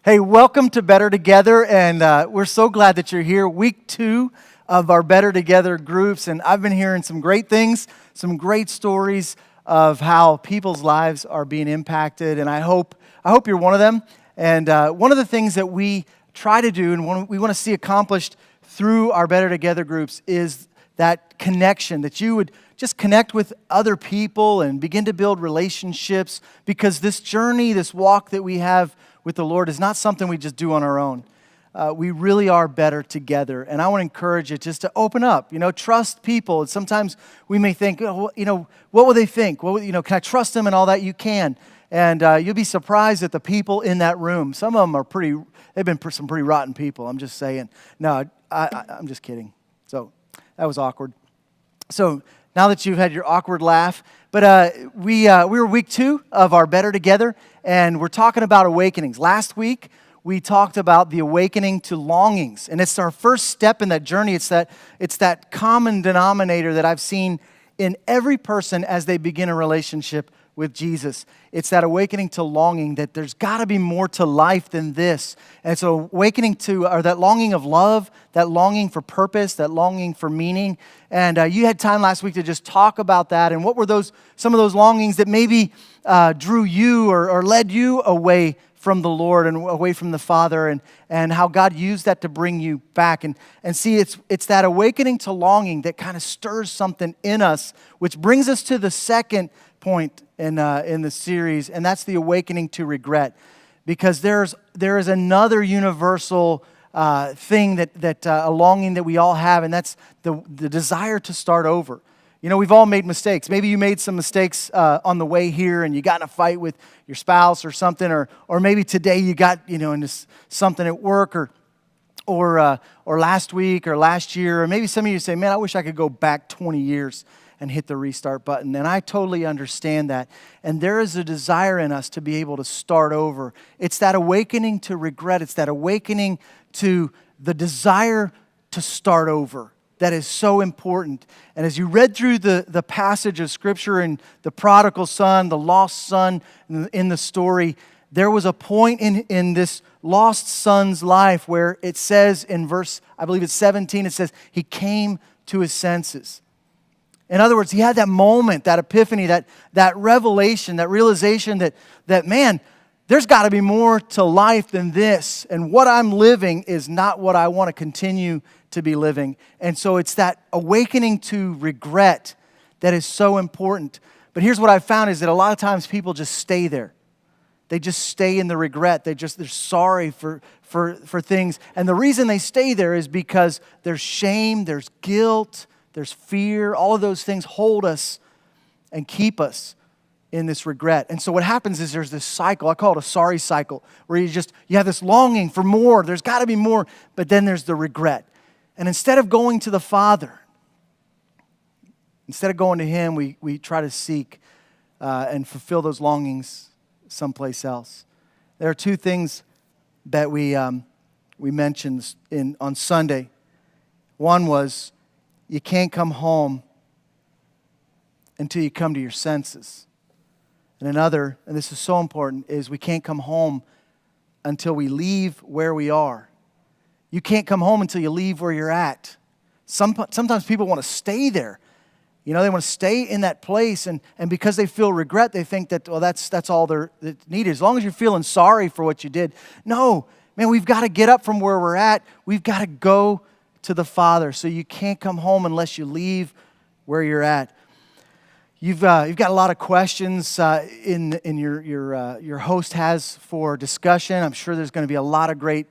Hey, welcome to Better Together, and we're so glad that you're here. Week 2 of our Better Together groups, and I've been hearing some great things, some great stories of how people's lives are being impacted, and I hope you're one of them. And one of the things that we try to do and we want to see accomplished through our Better Together groups is that connection, that you would just connect with other people and begin to build relationships, because this journey, this walk that we have with the Lord is not something we just do on our own. We really are better together. And I want to encourage you just to open up, trust people. And sometimes we may think, what will they think? Can I trust them and all that? You can. And you'll be surprised at the people in that room. Some of them they've been some pretty rotten people, I'm just saying. No, I'm just kidding. So that was awkward. So now that you've had your awkward laugh, but we were week 2 of our Better Together, and we're talking about awakenings. Last week, we talked about the awakening to longings, and it's our first step in that journey. It's that common denominator that I've seen in every person as they begin a relationship with Jesus. It's that awakening to longing, that there's got to be more to life than this. And so awakening to, or that longing of love, that longing for purpose, that longing for meaning. And you had time last week to just talk about that. And what were some of those longings that maybe drew you or led you away from the Lord and away from the Father, and how God used that to bring you back. And see, it's that awakening to longing that kind of stirs something in us, which brings us to the second point in the series, and that's the awakening to regret. Because there is another universal thing that a longing that we all have, and that's the desire to start over. We've all made mistakes. Maybe you made some mistakes on the way here, and you got in a fight with your spouse or something, or maybe today you got into something at work, or last week or last year, or maybe some of you say, "Man, I wish I could go back 20 years and hit the restart button." And I totally understand that. And there is a desire in us to be able to start over. It's that awakening to regret. It's that awakening to the desire to start over that is so important. And as you read through the passage of Scripture and the prodigal son, the lost son in the story, there was a point in this lost son's life where it says in verse, I believe it's 17, it says, he came to his senses. In other words, he had that moment, that epiphany, that revelation, that realization that man, there's got to be more to life than this. And what I'm living is not what I want to continue to be living. And so it's that awakening to regret that is so important. But here's what I've found is that a lot of times people just stay there. They just stay in the regret. They're sorry for things. And the reason they stay there is because there's shame, there's guilt, there's fear. All of those things hold us and keep us in this regret. And so what happens is there's this cycle, I call it a sorry cycle, where you have this longing for more. There's got to be more, but then there's the regret. And instead of going to the Father, instead of going to Him, we try to seek and fulfill those longings someplace else. There are 2 things that we mentioned on Sunday. One was, you can't come home until you come to your senses. And another, and this is so important, is we can't come home until we leave where we are. You can't come home until you leave where you're at. Sometimes people want to stay there. They want to stay in that place, and because they feel regret, they think that, well, that's all they're needed. As long as you're feeling sorry for what you did. No, man, we've got to get up from where we're at. We've got to go to the Father. So you can't come home unless you leave where you're at. You've got a lot of questions in your host has for discussion. I'm sure there's going to be a lot of great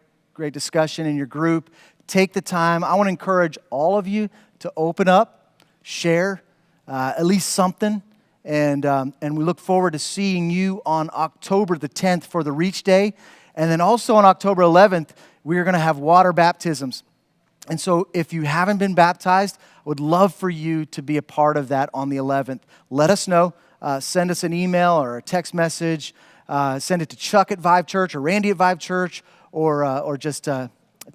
discussion in your group. Take the time. I want to encourage all of you to open up, share at least something, and we look forward to seeing you on October the 10th for the Reach Day, and then also on October 11th we are going to have water baptisms. And so if you haven't been baptized, I would love for you to be a part of that on the 11th. Let us know. Send us an email or a text message. Send it to Chuck at Vive Church or Randy at Vive Church, or just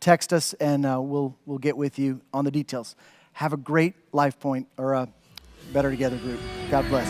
text us, and we'll get with you on the details. Have a great Life Point or a Better Together group. God bless.